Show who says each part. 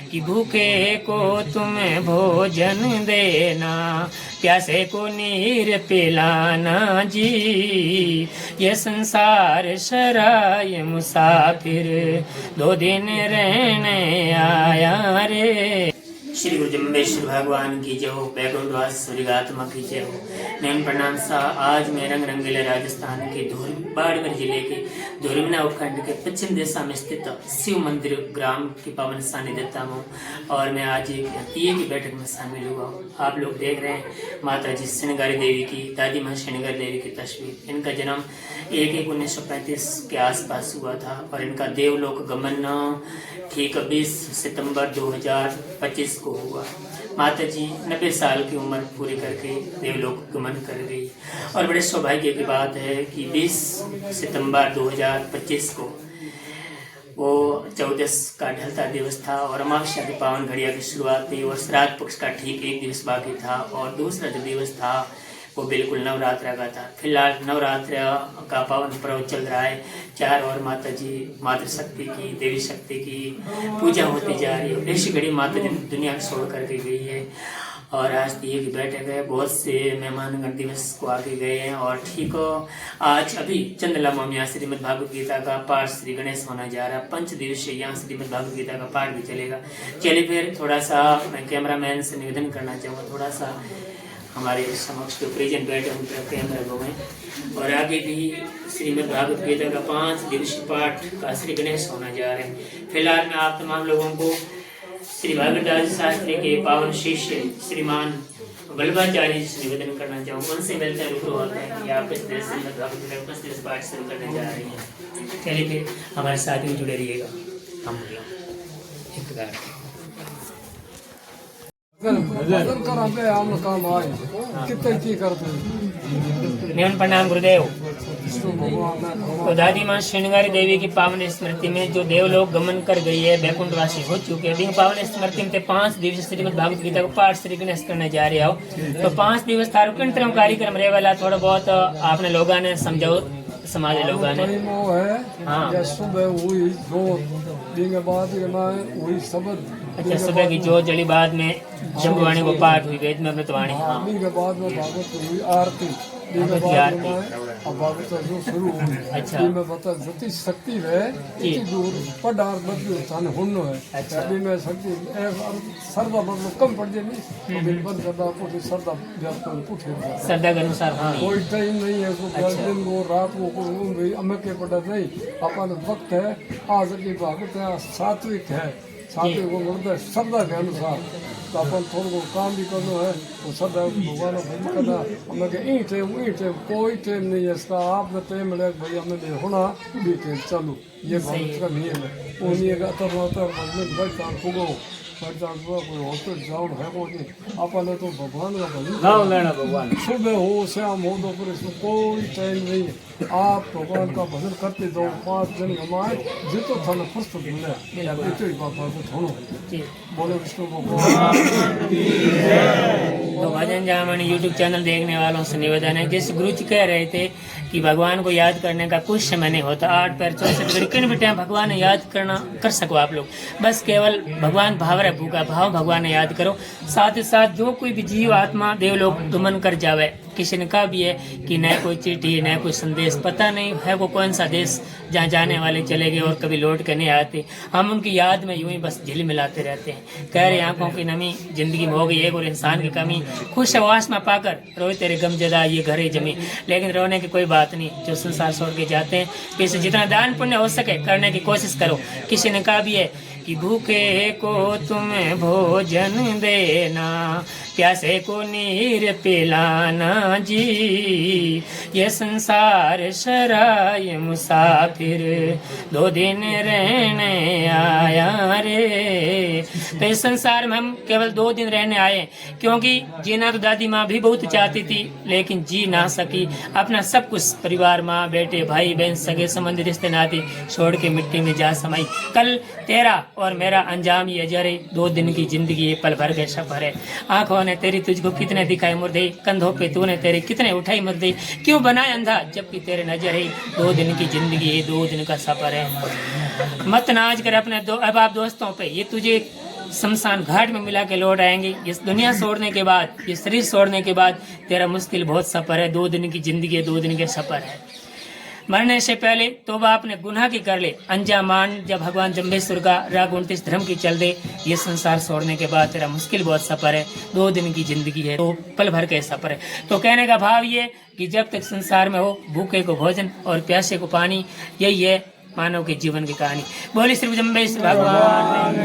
Speaker 1: कि भूखे को तुम भोजन देना, प्यासे को नीर पिलाना जी। ये संसार सराय मुसाफिर, 2 दिन रहने आया रे। श्री गुरु जम्बेश्वर भगवान की जय हो, बैकुंठवास सूर्यगात्मा की जय हो। नैन प्रणाम सा। आज मैं रंग रंगीले राजस्थान के बाड़मेर जिले के धुरमना उपखंड के पश्चिम दिशा में स्थित शिव मंदिर ग्राम की पावन सानिध्यता हूँ और मैं आज एक तीय की बैठक में शामिल हुआ हूँ। आप लोग देख रहे हैं माता जी श्रृंगारी देवी की, दादी माँ श्रृंगारी देवी की तस्वीर। इनका जन्म 1/1/1935 के आसपास हुआ था और इनका देवलोक गमन ठीक 20 सितंबर 2025 को हुआ। माता जी 90 साल की उम्र पूरी करके देवलोक गमन कर गई और बड़े सौभाग्य की बात है कि 20 सितंबर 2025 को वो 14 का ढलता दिवस था और अमावस्या की पावन घड़िया की शुरुआत थी और श्राद्ध पक्ष का ठीक 1 दिवस बाकी था और दूसरा जो दिवस था वो बिल्कुल नवरात्र का था। फिलहाल नवरात्र का पावन पर्व चल रहा है। 4 और माता जी मातृशक्ति की, देवी शक्ति की पूजा होती जा रही है। ऐसी घड़ी माता जी दुनिया को छोड़ करके गई है और आज तीय की बैठक है। बहुत से मेहमानगण दिवस को आगे गए हैं और ठीक हो आज अभी चंद्रलामा में यहाँ श्रीमद् भागवत गीता का पाठ श्री गणेश होना जा रहा है। 5 दिवसीय यहाँ श्रीमद् भागवत गीता का पाठ भी चलेगा। चलिए फिर थोड़ा सा मैं कैमरामैन से निवेदन करना चाहूँगा, थोड़ा सा हमारे समक्ष जो प्रेजेंट बैठे उनका कैमरा घुमाएं और आगे भी श्रीमद् भागवत गीता का 5 दिवसीय पाठ का श्री गणेश होना जा रहे हैं। फिलहाल मैं आप तमाम लोगों को श्री भागवत शास्त्री के पावन शिष्य श्रीमान वल्लभाचार्य जी से निवेदन करना चाहूँगा। उनसे मिलता है रूबरू होता है कि आप इस देश श्रीमद् भागवत गीता का 5 दिवसीय पाठ शुरू करने जा रही हैं। चलिए फिर हमारे साथ ही जुड़े रहिएगा। हम एक प्रकार प्रणाम गुरुदेव। तो दादी माँ श्रृंगारी देवी की पावन स्मृति में जो देवलोक गमन कर गई है, बैकुंठवासी हो चुके हैं, पावन स्मृति में 5 दिवसीय श्रीमद् भागवत गीता को पाठ श्री गणेश करने जा रहे हो। तो 5 दिवस था रुकन कार्यक्रम रहे वाला, थोड़ा बहुत आपने लोगों ने समझाओ समाज लोगों ने। हाँ
Speaker 2: सुबह हुई जो दिन के बाद हुई शब्द।
Speaker 1: अच्छा, सुबह की जो जली बाद में जम्बवाणी को पाठ हुई, वेद में अमृतवाणी। हाँ
Speaker 2: दिन के बाद में भागवत हुई आरती, दिन के बाद में भागवत जो शुरू हुई।
Speaker 1: अच्छा,
Speaker 2: दिन में बता जति शक्ति है इतनी दूर पढ़ार बदल थाने होनो है।
Speaker 1: अच्छा,
Speaker 2: दिन में शक्ति सरदा मतलब कम पड़ जाए नहीं, दिन बंद करदा पुठे सरदा व्यास को पुठे
Speaker 1: श्रद्धा के अनुसार। हाँ
Speaker 2: कोई टाइम नहीं है तो दिन को रात को कोई अमे के पड़ा नहीं, अपन वक्त है। आज की भागवत है सात्विक है, सात्विक को मतलब श्रद्धा के अनुसार। तो अपन थोड़ा को काम भी करना है तो श्रद्धा भगवान को भजन करना। हमें के ई टाइम कोई टाइम नहीं है इसका। आपने टाइम मिले भाई हमें होना भी टाइम चलो, ये भागवत का नियम है। वो नियम का भजन बैठा फूगो कोई हॉस्पिटल जाओ है वो नहीं। अपन तो भगवान का भजन लेना, भगवान सुबह हो शाम हो दोपहर इसमें कोई टाइम नहीं है। आप भगवान का भजन करते दो 5 दिन हमारे जितो थाने फुर्सत मिले इतनी बात थोड़ो बोले विष्णु भगवान।
Speaker 1: तो भजन जामन यूट्यूब चैनल देखने वालों से निवेदन है, जिस गुरु जी कह रहे थे कि भगवान को याद करने का कुछ समय नहीं होता, 8 पैर 64 घड़ी किन भी टाइम भगवान याद करना कर सको आप लोग। बस केवल भगवान भाव रहे, भूखा भाव भगवान याद करो। साथ ही साथ जो कोई भी जीव आत्मा देवलोक गमन कर जावे, किसी ने कहा भी है कि न कोई चिट्ठी न कोई संदेश, पता नहीं है वो कौन सा देश जहाँ जाने वाले चले गए और कभी लौट कर नहीं आते। हम उनकी याद में यूं ही बस झिल मिलाते रहते हैं। कह रहे आंखों की नमी जिंदगी में हो गई एक और इंसान की कमी, खुश आवास में पाकर रोए तेरे गम जदा ये घरे जमी। लेकिन रोने की कोई बात नहीं, जो संसार छोड़ के जाते हैं किसी जितना दान पुण्य हो सके करने की कोशिश करो। किसी ने कहा भी है कि भूखे को तुम भोजन देना, प्यासे को नीर पिलाना जी। ये संसार सराय मुसाफिर, 2 दिन रहने आया रे। तो इस संसार में हम केवल 2 दिन रहने आए, क्योंकि जीना तो दादी माँ भी बहुत चाहती थी लेकिन जी ना सकी। अपना सब कुछ परिवार, माँ बेटे भाई बहन सगे संबंधी रिश्ते नाते छोड़ के मिट्टी में जा समाई। कल तेरा और मेरा अंजाम ये अजर है। 2 दिन की जिंदगी ये पल भर के सफर है। आंखों ने तेरी तुझको कितने दिखाए मुर्दे, कंधों पे तूने तेरे कितने उठाई मुर्दे। क्यों बनाए अंधा जबकि तेरे नजर है। 2 दिन की जिंदगी है, 2 दिन का सफर है। मत नाज कर अपने अब आप दोस्तों पे, ये तुझे शमशान घाट में मिला के लौट आएंगे। इस दुनिया छोड़ने के बाद, इस शरीर छोड़ने के बाद तेरा मुश्किल बहुत सफ़र है, 2 दिन की जिंदगी है, 2 दिन के सफ़र है। मरने से पहले तौबा आपने गुनाह की कर ले, अंजामान जब भगवान जम्बेश्वर का राग 29 धर्म की चल दे। ये संसार छोड़ने के बाद तेरा मुश्किल बहुत सफ़र है, 2 दिन की जिंदगी है, तो पल भर के सफ़र है। तो कहने का भाव ये कि जब तक संसार में हो, भूखे को भोजन और प्यासे को पानी, यही है मानव के जीवन की कहानी। बोले श्री जम्बेश्वर भगवान।